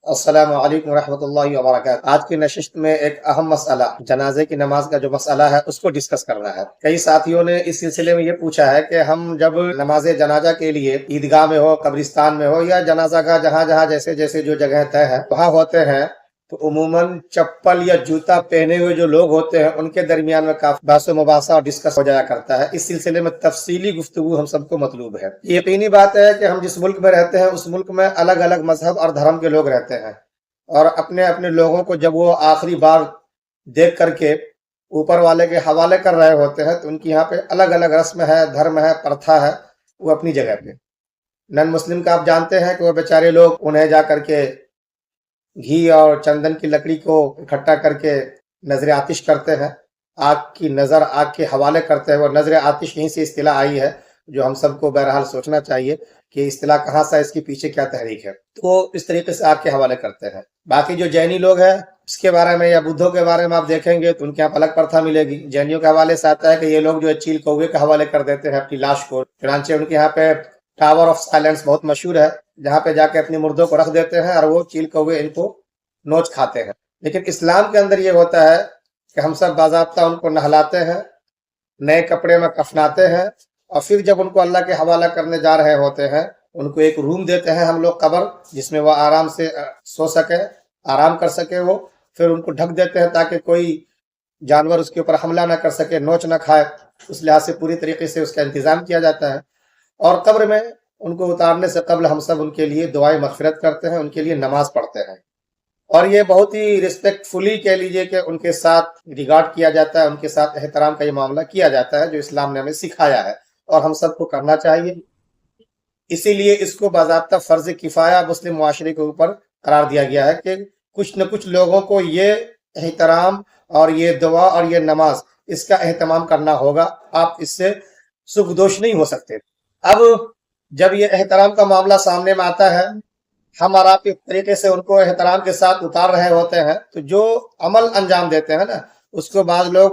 السلام علیکم ورحمۃ اللہ وبرکاتہ۔ آج کی نشست میں ایک اہم مسئلہ جنازے کی نماز کا جو مسئلہ ہے اس کو ڈسکس کرنا ہے۔ کئی ساتھیوں نے اس سلسلے میں یہ پوچھا ہے کہ ہم جب نماز جنازہ کے لیے عیدگاہ میں ہو، قبرستان میں ہو یا جنازہ کا جہاں جہاں جیسے جیسے جو جگہ طے ہے وہاں ہوتے ہیں تو عموماً چپل یا جوتا پہنے ہوئے جو لوگ ہوتے ہیں ان کے درمیان میں کافی بحث و مباحثہ اور ڈسکس ہو جایا کرتا ہے۔ اس سلسلے میں تفصیلی گفتگو ہم سب کو مطلوب ہے۔ یقینی بات ہے کہ ہم جس ملک میں رہتے ہیں اس ملک میں الگ الگ مذہب اور دھرم کے لوگ رہتے ہیں، اور اپنے اپنے لوگوں کو جب وہ آخری بار دیکھ کر کے اوپر والے کے حوالے کر رہے ہوتے ہیں تو ان کی یہاں پہ الگ الگ رسم ہے، دھرم ہے، پرتھا ہے، وہ اپنی جگہ پہ۔ نن مسلم کا آپ جانتے ہیں کہ وہ بیچارے لوگ انہیں جا کر کے گھی اور چندن کی لکڑی کو اکٹھا کر کے نظر آتش کرتے ہیں، آگ کی نظر آگ کے حوالے کرتے ہیں۔ وہ نظر آتش یہیں سے اصطلاح آئی ہے جو ہم سب کو بہرحال سوچنا چاہیے کہ اصطلاح کہاں سے، اس کے پیچھے کیا تحریک ہے۔ تو وہ اس طریقے سے آگ کے حوالے کرتے ہیں۔ باقی جو جینی لوگ ہیں اس کے بارے میں یا بدھوں کے بارے میں آپ دیکھیں گے تو ان کے یہاں الگ پرتھا ملے گی۔ جینیوں کے حوالے سے آتا ہے کہ یہ لوگ جو ہے چیل کوے کے حوالے کر دیتے ہیں اپنی لاش کو، چنانچہ ان کے یہاں پہ ٹاور آف سائلنس بہت مشہور ہے جہاں پہ جا کے اپنی مردوں کو رکھ دیتے ہیں اور وہ چیل کوے ان کو نوچ کھاتے ہیں۔ لیکن اسلام کے اندر یہ ہوتا ہے کہ ہم سب باضابطہ ان کو نہلاتے ہیں، نئے کپڑے میں کفناتے ہیں، اور پھر جب ان کو اللہ کے حوالہ کرنے جا رہے ہوتے ہیں ان کو ایک روم دیتے ہیں ہم لوگ قبر، جس میں وہ آرام سے سو سکے، آرام کر سکے۔ وہ پھر ان کو ڈھک دیتے ہیں تاکہ کوئی جانور اس کے اوپر حملہ نہ کر سکے، نوچ نہ کھائے۔ اس لحاظ سے پوری طریقے سے اس کا انتظام کیا جاتا ہے۔ اور قبر میں ان کو اتارنے سے قبل ہم سب ان کے لیے دعائیں مغفرت کرتے ہیں، ان کے لیے نماز پڑھتے ہیں، اور یہ بہت ہی ریسپیکٹ فلی کہہ لیجئے کہ ان کے ساتھ ریگارڈ کیا جاتا ہے، ان کے ساتھ احترام کا یہ معاملہ کیا جاتا ہے جو اسلام نے ہمیں سکھایا ہے اور ہم سب کو کرنا چاہیے۔ اسی لیے اس کو باضابطہ فرض کفایہ مسلم معاشرے کے اوپر قرار دیا گیا ہے کہ کچھ نہ کچھ لوگوں کو یہ احترام اور یہ دعا اور یہ نماز اس کا اہتمام کرنا ہوگا، آپ اس سے سکدوش نہیں ہو سکتے۔ اب جب یہ احترام کا معاملہ سامنے میں آتا ہے، ہم اور آپ ایک طریقے سے ان کو احترام کے ساتھ اتار رہے ہوتے ہیں، تو جو عمل انجام دیتے ہیں نا اس کو بعض لوگ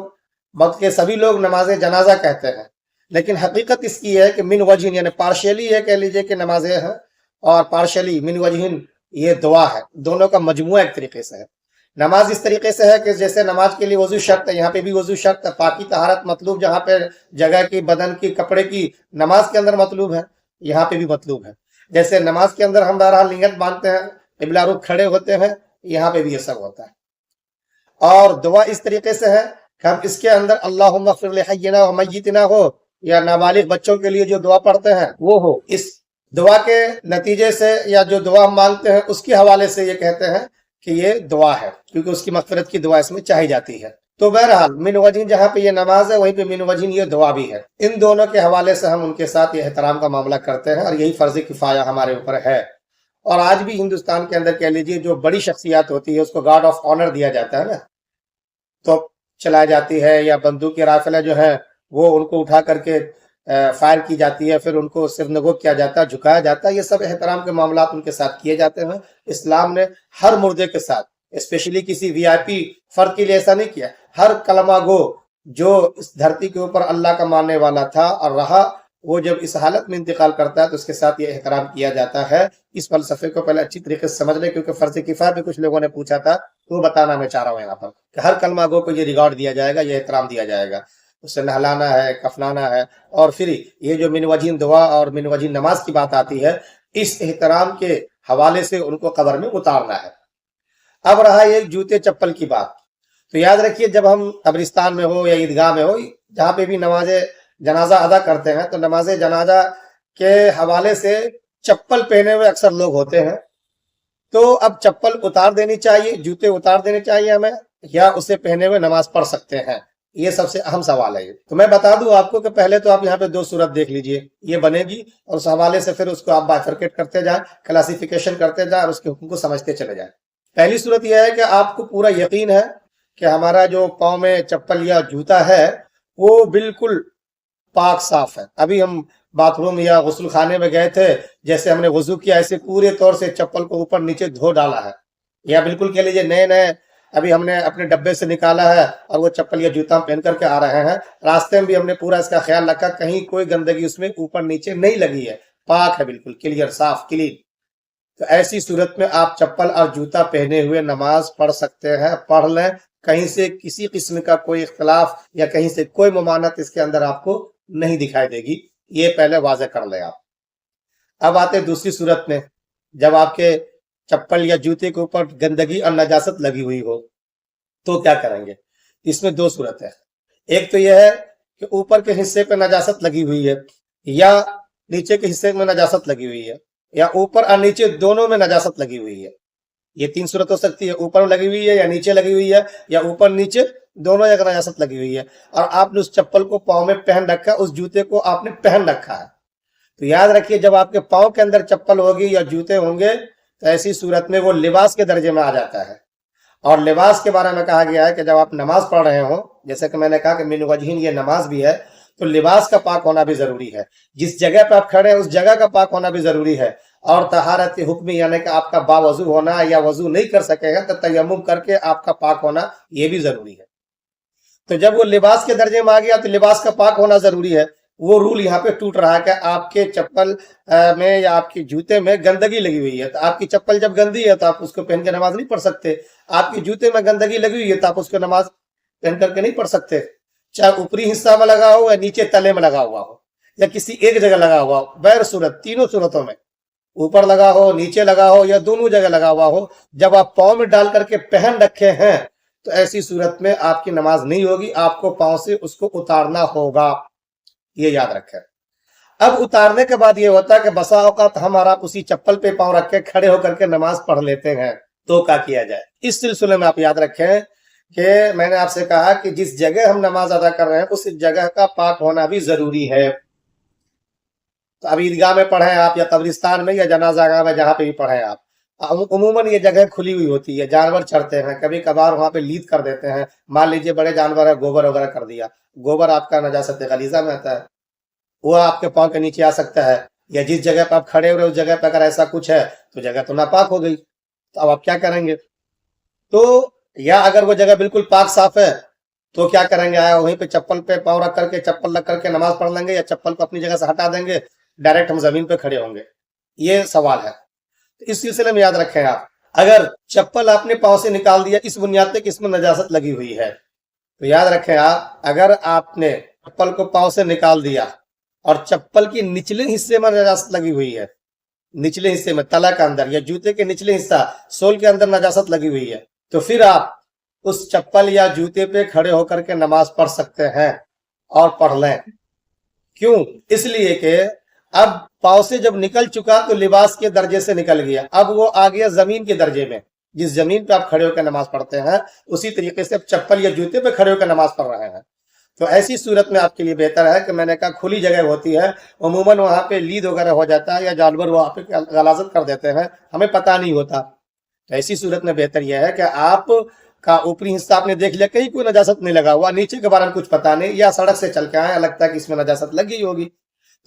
بلکہ سبھی لوگ نماز جنازہ کہتے ہیں، لیکن حقیقت اس کی ہے کہ من وجہن، یعنی پارشلی یہ کہہ لیجئے کہ نمازیں ہیں، اور پارشلی من وجہن یہ دعا ہے، دونوں کا مجموعہ ایک طریقے سے ہے۔ نماز اس طریقے سے ہے کہ جیسے نماز کے لیے وضو شرط ہے، یہاں پہ بھی وضو شرط ہے، پاکی طہارت مطلوب جہاں پہ جگہ کی، بدن کی، کپڑے کی نماز کے اندر مطلوب ہے، یہاں پہ بھی مطلوب ہے۔ جیسے نماز کے اندر ہم بہرحال نیت باندھتے ہیں، قبلہ رخ کھڑے ہوتے ہیں، یہاں پہ بھی یہ سب ہوتا ہے۔ اور دعا اس طریقے سے ہے کہ ہم اس کے اندر اللہم اغفر لحینا و میتنا ہو، یا نابالغ بچوں کے لیے جو دعا پڑھتے ہیں وہ ہو، اس دعا کے نتیجے سے یا جو دعا ہم مانگتے ہیں اس کے حوالے سے یہ کہتے ہیں کہ یہ دعا ہے، کیونکہ اس کی مغفرت کی دعا اس میں چاہی جاتی ہے۔ تو بہرحال من وجہن جہاں پہ یہ نماز ہے وہیں پہ من وجہن یہ دعا بھی ہے۔ ان دونوں کے حوالے سے ہم ان کے ساتھ یہ احترام کا معاملہ کرتے ہیں، اور یہی فرض کفایہ ہمارے اوپر ہے۔ اور آج بھی ہندوستان کے اندر کہہ لیجیے جو بڑی شخصیات ہوتی ہے اس کو گارڈ آف آنر دیا جاتا ہے نا، تو چلائی جاتی ہے، یا بندوق کے رائفلیں جو ہیں وہ ان کو اٹھا کر کے فائر کی جاتی ہے، پھر ان کو سرنگو کیا جاتا ہے، جھکایا جاتا ہے، یہ سب احترام کے معاملات ان کے ساتھ کیے جاتے ہیں۔ اسلام نے ہر مردے کے ساتھ، اسپیشلی کسی وی آئی پی فرد کے لیے ایسا نہیں کیا۔ ہر کلمہ گو جو اس دھرتی کے اوپر اللہ کا ماننے والا تھا اور رہا، وہ جب اس حالت میں انتقال کرتا ہے تو اس کے ساتھ یہ احترام کیا جاتا ہے۔ اس فلسفے کو پہلے اچھی طریقے سے سمجھ لیں، کیونکہ فرض کفایہ بھی کچھ لوگوں نے پوچھا تھا، تو وہ بتانا میں چاہ رہا ہوں یہاں پر کہ ہر کلمہ گو کو یہ ریگارڈ دیا جائے گا، یہ احترام دیا جائے گا، اسے نہلانا ہے، کفنانا ہے، اور پھر یہ جو من وجہن دعا اور من وجہن نماز کی بات آتی ہے، اس احترام کے حوالے سے ان کو قبر میں اتارنا ہے۔ اب رہا یہ جوتے چپل کی بات، تو یاد رکھیے جب ہم قبرستان میں ہو یا عیدگاہ میں ہو، جہاں پہ بھی نماز جنازہ ادا کرتے ہیں، تو نماز جنازہ کے حوالے سے چپل پہنے ہوئے اکثر لوگ ہوتے ہیں، تو اب چپل اتار دینی چاہیے، جوتے اتار دینے چاہیے ہمیں، یا اسے پہنے ہوئے نماز پڑھ سکتے ہیں؟ یہ سب سے اہم سوال ہے۔ تو میں بتا دوں آپ کو کہ پہلے تو آپ یہاں پہ دو صورت دیکھ لیجئے، یہ بنے گی، اور اس حوالے سے پھر اس کو آپ بائفرکیٹ کرتے جائیں، کلاسیفیکیشن کرتے جائیں، اور اس کے حکم کو سمجھتے چلے جائیں۔ پہلی صورت یہ ہے کہ آپ کو پورا یقین ہے کہ ہمارا جو پاؤں میں چپل یا جوتا ہے وہ بالکل پاک صاف ہے۔ ابھی ہم باتھ روم یا غسل خانے میں گئے تھے، جیسے ہم نے وضو کیا ایسے پورے طور سے چپل کو اوپر نیچے دھو ڈالا ہے، یا بالکل کہہ لیجیے نئے ابھی ہم نے اپنے ڈبے سے نکالا ہے اور وہ چپل یا جوتا پہن کر کے آ رہے ہیں، راستے میں بھی ہم نے پورا اس کا خیال رکھا، کہیں کوئی گندگی اس میں اوپر نیچے نہیں لگی ہے، پاک ہے، بالکل کلیئر، صاف، کلین۔ تو ایسی صورت میں آپ چپل اور جوتا پہنے ہوئے نماز پڑھ سکتے ہیں، پڑھ لیں، کہیں سے کسی قسم کا کوئی اختلاف یا کہیں سے کوئی ممانعت اس کے اندر آپ کو نہیں دکھائی دے گی، یہ پہلے واضح کر لیں آپ۔ اب آتے دوسری صورت میں، جب آپ کے چپل یا جوتے کے اوپر گندگی اور نجاست لگی ہوئی ہو تو کیا کریں گے؟ اس میں دو صورت ہے، ایک تو یہ ہے کہ اوپر کے حصے پہ نجاست لگی ہوئی ہے یا نیچے کے حصے میں نجاست لگی ہوئی ہے یا اوپر اور نیچے دونوں میں نجاست لگی ہوئی ہے۔ یہ تین صورت ہو سکتی ہے، اوپر لگی ہوئی ہے یا نیچے لگی ہوئی ہے یا اوپر نیچے دونوں جگہ نجاست لگی ہوئی ہے، اور آپ نے اس چپل کو پاؤں میں پہن رکھا ہے، اس جوتے کو آپ نے پہن رکھا ہے۔ تو یاد رکھیے جب آپ کے پاؤں کے اندر چپل ہوگی یا جوتے ہوں گے تو ایسی صورت میں وہ لباس کے درجے میں آ جاتا ہے، اور لباس کے بارے میں کہا گیا ہے کہ جب آپ نماز پڑھ رہے ہوں، جیسے کہ میں نے کہا کہ من وجہین یہ نماز بھی ہے، تو لباس کا پاک ہونا بھی ضروری ہے، جس جگہ پہ آپ کھڑے ہیں اس جگہ کا پاک ہونا بھی ضروری ہے، اور طہارت حکمی یعنی کہ آپ کا باوضو ہونا یا وضو نہیں کر سکے گا تو تیمم کر کے آپ کا پاک ہونا یہ بھی ضروری ہے۔ تو جب وہ لباس کے درجے میں آ گیا تو لباس کا پاک ہونا ضروری ہے، وہ رول یہاں پہ ٹوٹ رہا ہے کہ آپ کے چپل میں یا آپ کے جوتے میں گندگی لگی ہوئی ہے، تو آپ کی چپل جب گندی ہے تو آپ اس کو پہن کے نماز نہیں پڑھ سکتے، آپ کے جوتے میں گندگی لگی ہوئی ہے تو آپ اس کو نماز پہن کر کے نہیں پڑھ سکتے، چاہے اوپری حصہ میں لگا ہو یا نیچے تلے میں لگا ہوا ہو یا کسی ایک جگہ لگا ہوا ہو، بہر صورت تینوں صورتوں میں اوپر لگا ہو، نیچے لگا ہو یا دونوں جگہ لگا ہوا ہو، جب آپ پاؤں میں ڈال کر کے پہن رکھے ہیں تو ایسی صورت میں آپ کی نماز نہیں ہوگی، آپ کو پاؤں سے اس کو اتارنا ہوگا، یہ یاد رکھیں۔ اب اتارنے کے بعد یہ ہوتا ہے کہ بسا اوقات ہمارا اسی چپل پہ پاؤں رکھ کے کھڑے ہو کر کے نماز پڑھ لیتے ہیں، تو کیا کیا جائے؟ اس سلسلے میں آپ یاد رکھیں کہ میں نے آپ سے کہا کہ جس جگہ ہم نماز ادا کر رہے ہیں اس جگہ کا پاک ہونا بھی ضروری ہے۔ تو اب عیدگاہ میں پڑھیں آپ یا قبرستان میں یا جنازہ گاہ میں، جہاں پہ بھی پڑھیں آپ، عموماً یہ جگہ کھلی ہوئی ہوتی ہے، جانور چڑھتے ہیں، کبھی کبھار وہاں پہ لید کر دیتے ہیں، مان لیجئے بڑے جانور ہے، گوبر وغیرہ کر دیا، گوبر آپ کا نجاست غلیظہ میں آتا ہے، وہ آپ کے پاؤں کے نیچے آ سکتا ہے، یا جس جگہ پہ آپ کھڑے ہو رہے اس جگہ پہ اگر ایسا کچھ ہے تو جگہ تو ناپاک ہو گئی، تو اب آپ کیا کریں گے؟ تو یا اگر وہ جگہ بالکل پاک صاف ہے تو کیا کریں گے؟ آیا وہیں پہ چپل پہ پاؤں رکھ کر کے چپل رکھ کر کے نماز پڑھ لیں گے یا چپل کو اپنی جگہ سے ہٹا دیں گے، ڈائریکٹ ہم زمین پہ کھڑے ہوں گے؟ یہ سوال ہے۔ اس سلسلے میں یاد رکھیں آپ، اگر چپل آپ نے پاؤں سے نکال دیا اس بنیاد پہ کہ اس میں نجاست لگی ہوئی ہے، تو یاد رکھیں آپ، اگر آپ نے چپل کو پاؤں سے نکال دیا اور چپل کی نچلے حصے میں نجاست لگی ہوئی ہے، نچلے حصے میں تلا کے اندر یا جوتے کے نچلے حصہ سول کے اندر نجاست لگی ہوئی ہے، تو پھر آپ اس چپل یا جوتے پہ کھڑے ہو کر کے نماز پڑھ سکتے ہیں اور پڑھ لیں۔ کیوں؟ اس لیے کہ اب پاؤں سے جب نکل چکا تو لباس کے درجے سے نکل گیا، اب وہ آ گیا زمین کے درجے میں، جس زمین پہ آپ کھڑے ہو کے نماز پڑھتے ہیں اسی طریقے سے اب چپل یا جوتے پہ کھڑے ہو کے نماز پڑھ رہے ہیں۔ تو ایسی صورت میں آپ کے لیے بہتر ہے کہ میں نے کہا کھلی جگہ ہوتی ہے، عموماً وہاں پہ لید وغیرہ ہو جاتا ہے یا جانور وہاں پہ غلاظت کر دیتے ہیں، ہمیں پتہ نہیں ہوتا، تو ایسی صورت میں بہتر یہ ہے کہ آپ کا اوپری حصہ آپ نے دیکھ لیا کہیں کوئی نجاست نہیں لگا ہوا، نیچے کے بارے میں کچھ پتہ نہیں، یا سڑک سے چل کے آئے لگتا ہے کہ اس میں نجاست لگی ہوگی،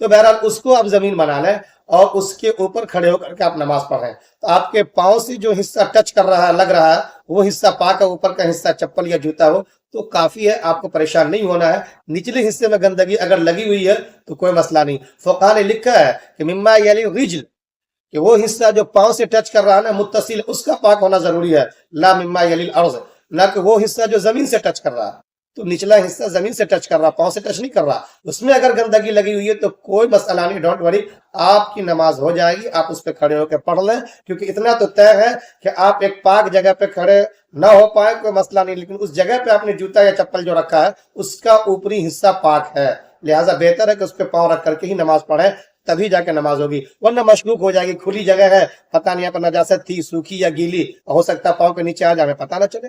تو بہرحال اس کو آپ زمین بنا لیں اور اس کے اوپر کھڑے ہو کر کے آپ نماز پڑھیں، تو آپ کے پاؤں سے جو حصہ ٹچ کر رہا ہے، لگ رہا ہے، وہ حصہ پاک ہے، اوپر کا حصہ چپل یا جوتا ہو تو کافی ہے، آپ کو پریشان نہیں ہونا ہے۔ نچلے حصے میں گندگی اگر لگی ہوئی ہے تو کوئی مسئلہ نہیں، فقہاء نے لکھا ہے کہ مما یلی رجل، کہ وہ حصہ جو پاؤں سے ٹچ کر رہا ہے نا متصل، اس کا پاک ہونا ضروری ہے، لا مما یلی الارض، نہ کہ وہ حصہ جو زمین سے ٹچ کر رہا ہے، تو نچلا حصہ زمین سے ٹچ کر رہا، پاؤں سے ٹچ نہیں کر رہا، اس میں اگر گندگی لگی ہوئی ہے تو کوئی مسئلہ نہیں، ڈونٹ وری، آپ کی نماز ہو جائے گی، آپ اس پہ کھڑے ہو کے پڑھ لیں، کیونکہ اتنا تو طے ہے کہ آپ ایک پاک جگہ پہ کھڑے نہ ہو پائے کوئی مسئلہ نہیں، لیکن اس جگہ پہ آپ نے جوتا یا چپل جو رکھا ہے اس کا اوپری حصہ پاک ہے، لہٰذا بہتر ہے کہ اس پہ پاؤں رکھ کر کے ہی نماز پڑھیں، تبھی جا کے نماز ہوگی، ورنہ مشکوک ہو جائے گی، کھلی جگہ ہے، پتہ نہیں آپ نجاست تھی، سوکھی یا گیلی، ہو سکتا ہے پاؤں کے نیچے آ جائے، پتہ نہ چلے،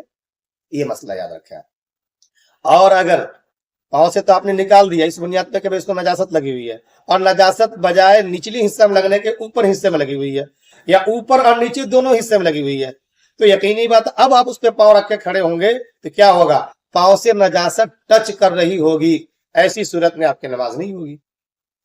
یہ مسئلہ یاد رکھیں۔ اور اگر پاؤں سے تو آپ نے نکال دیا اس بنیاد پہ کہ اس کو نجاست لگی ہوئی ہے، اور نجاست بجائے نچلی حصہ میں لگنے کے اوپر حصے میں لگی ہوئی ہے یا اوپر اور نیچے دونوں حصے میں لگی ہوئی ہے، تو یقینی بات اب آپ اس پہ پاؤں رکھ کے کھڑے ہوں گے تو کیا ہوگا؟ پاؤں سے نجاست ٹچ کر رہی ہوگی، ایسی صورت میں آپ کی نماز نہیں ہوگی۔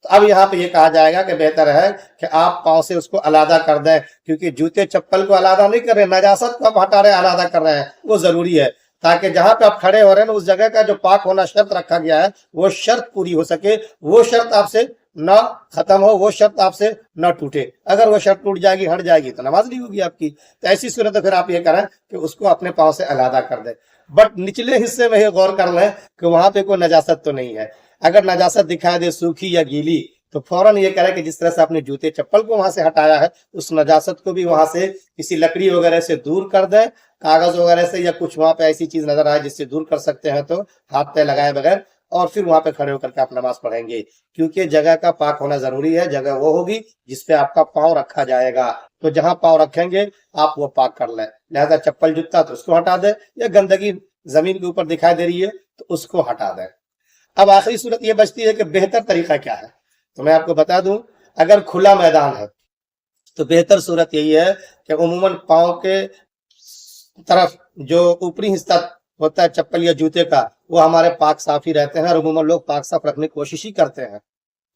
تو اب یہاں پہ یہ کہا جائے گا کہ بہتر ہے کہ آپ پاؤں سے اس کو علیحدہ کر دیں، کیونکہ جوتے چپل کو علیحدہ نہیں کر رہے، نجاست کو آپ ہٹا رہے ہیں، علیحدہ کر رہے ہیں، وہ ضروری ہے، تاکہ جہاں پہ آپ کھڑے ہو رہے ہیں نا اس جگہ کا جو پاک ہونا شرط رکھا گیا ہے وہ شرط پوری ہو سکے، وہ شرط آپ سے نہ ختم ہو، وہ شرط آپ سے نہ ٹوٹے۔ اگر وہ شرط ٹوٹ جائے گی، ہٹ جائے گی، تو نماز نہیں ہوگی آپ کی۔ تو ایسی صورت میں پھر آپ یہ کریں کہ اس کو اپنے پاؤں سے علیحدہ کر دیں، بٹ نچلے حصے میں یہ غور کر لیں کہ وہاں پہ کوئی نجاست تو نہیں ہے۔ اگر نجاست دکھائی دے سوکھی یا گیلی تو فوراً یہ کریں کہ جس طرح سے آپ نے جوتے چپل کو وہاں سے ہٹایا ہے اس نجاست کو بھی وہاں سے کسی لکڑی وغیرہ سے دور کر دیں، کاغذ وغیرہ سے، یا کچھ وہاں پہ ایسی چیز نظر آئے جس سے دور کر سکتے ہیں تو ہاتھ پہ لگائے بغیر، اور پھر وہاں پہ کھڑے ہو کر کے آپ نماز پڑھیں گے، کیونکہ جگہ کا پاک ہونا ضروری ہے۔ جگہ وہ ہوگی جس پہ آپ کا پاؤں رکھا جائے گا، تو جہاں پاؤں رکھیں گے آپ وہ پاک کر لیں۔ لہذا چپل جوتا تو اس کو ہٹا دیں، یا گندگی زمین کے اوپر دکھائی دے رہی ہے تو اس کو ہٹا دیں۔ اب آخری صورت یہ بچتی ہے کہ بہتر طریقہ کیا ہے، تو میں آپ کو بتا دوں، اگر کھلا میدان ہے تو بہتر صورت یہی ہے کہ عموماً پاؤں کے طرف جو اوپری حصہ ہوتا ہے چپل یا جوتے کا وہ ہمارے پاک صاف ہی رہتے ہیں، اور عموماً لوگ پاک صاف رکھنے کی کوشش ہی کرتے ہیں،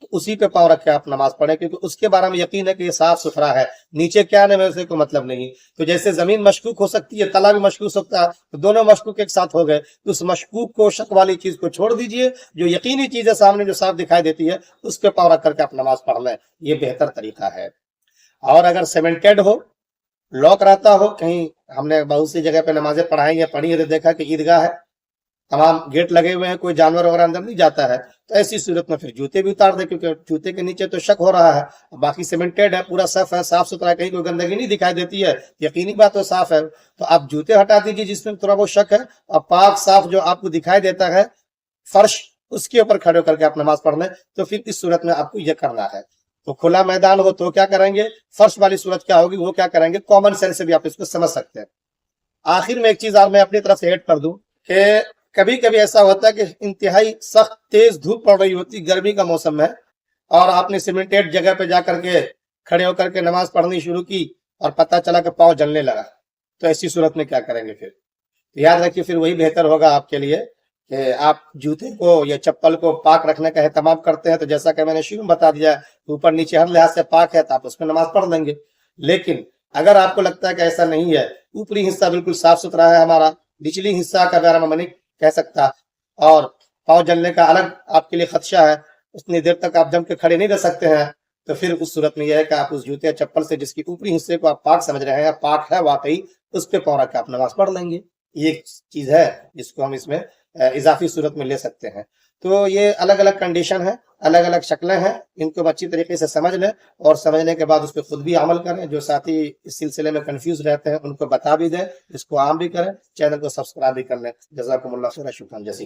تو اسی پہ پاؤں رکھ کے آپ نماز پڑھیں، کیونکہ اس کے بارے میں یقین ہے کہ یہ صاف ستھرا ہے، نیچے کیا ہے میں اسے کوئی مطلب نہیں۔ تو جیسے زمین مشکوک ہو سکتی ہے، تلا بھی مشکوک ہو سکتا ہے، تو دونوں مشکوک ایک ساتھ ہو گئے، تو اس مشکوک کو، شک والی چیز کو چھوڑ دیجئے، جو یقینی چیز ہے سامنے جو صاف دکھائی دیتی ہے اس پہ پاؤں رکھ کر کے آپ نماز پڑھ لیں، یہ بہتر طریقہ ہے۔ اور اگر سیمنٹڈ ہو، لاک رہتا ہو، کہیں ہم نے بہت سی جگہ پہ نمازیں پڑھائیں یا پڑھی ہے تو دیکھا کہ عیدگاہ ہے، تمام گیٹ لگے ہوئے ہیں، کوئی جانور وغیرہ اندر نہیں جاتا ہے، تو ایسی صورت میں پھر جوتے بھی اتار دیں، کیونکہ جوتے کے نیچے تو شک ہو رہا ہے، باقی سیمنٹڈ ہے، پورا صف ہے، صاف ستھرا ہے، کہیں کوئی گندگی نہیں دکھائی دیتی ہے، یقینی بات تو صاف ہے، تو آپ جوتے ہٹا دیجیے جس میں تھوڑا وہ شک ہے، اور پاک صاف جو آپ کو دکھائی دیتا ہے فرش، اس کے اوپر کھڑے ہو کر کے آپ نماز پڑھ لیں۔ تو پھر اس صورت میں آپ کو یہ کرنا ہے۔ تو کھلا میدان ہو تو کیا کریں گے، فرش والی صورت کیا ہوگی، وہ کیا کریں گے، کامن سینس سے بھی آپ اس کو سمجھ سکتے ہیں۔ آخر میں ایک چیز آپ میں اپنی طرف سے ایڈ کر دوں کہ کبھی کبھی ایسا ہوتا ہے کہ انتہائی سخت تیز دھوپ پڑ رہی ہوتی، گرمی کا موسم ہے، اور آپ نے سیمنٹڈ جگہ پہ جا کر کے کھڑے ہو کر کے نماز پڑھنی شروع کی اور پتہ چلا کہ پاؤں جلنے لگا، تو ایسی صورت میں کیا کریں گے پھر؟ یاد رکھیے پھر وہی بہتر ہوگا آپ کے لیے کہ آپ جوتے کو یا چپل کو پاک رکھنے کا اہتمام کرتے ہیں، تو جیسا کہ میں نے شروع میں بتا دیا اوپر نیچے ہر لحاظ سے پاک ہے تو آپ اس میں نماز پڑھ لیں گے۔ لیکن اگر آپ کو لگتا ہے کہ ایسا نہیں ہے، اوپری حصہ بالکل صاف ستھرا ہے ہمارا، نچلی حصہ کا بارے میں نہیں کہہ سکتا، اور پاؤں جلنے کا الگ آپ کے لیے خدشہ ہے، اتنی دیر تک آپ جم کے کھڑے نہیں رہ سکتے ہیں، تو پھر اس صورت میں یہ ہے کہ آپ اس جوتے چپل سے جس کی اوپری حصے کو آپ پاک سمجھ رہے ہیں، پاک ہے واقعی، اس پہ پاؤں رکھ کے آپ نماز پڑھ لیں گے۔ یہ ایک چیز ہے جس کو ہم اس میں اضافی صورت میں لے سکتے ہیں۔ تو یہ الگ الگ کنڈیشن ہے، الگ الگ شکلیں ہیں، ان کو اچھی طریقے سے سمجھ لیں، اور سمجھنے کے بعد اس پہ خود بھی عمل کریں۔ جو ساتھی اس سلسلے میں کنفیوز رہتے ہیں ان کو بتا بھی دیں، اس کو عام بھی کریں، چینل کو سبسکرائب بھی کر لیں۔ جزاکم اللہ خیر، شکرا جزیلا۔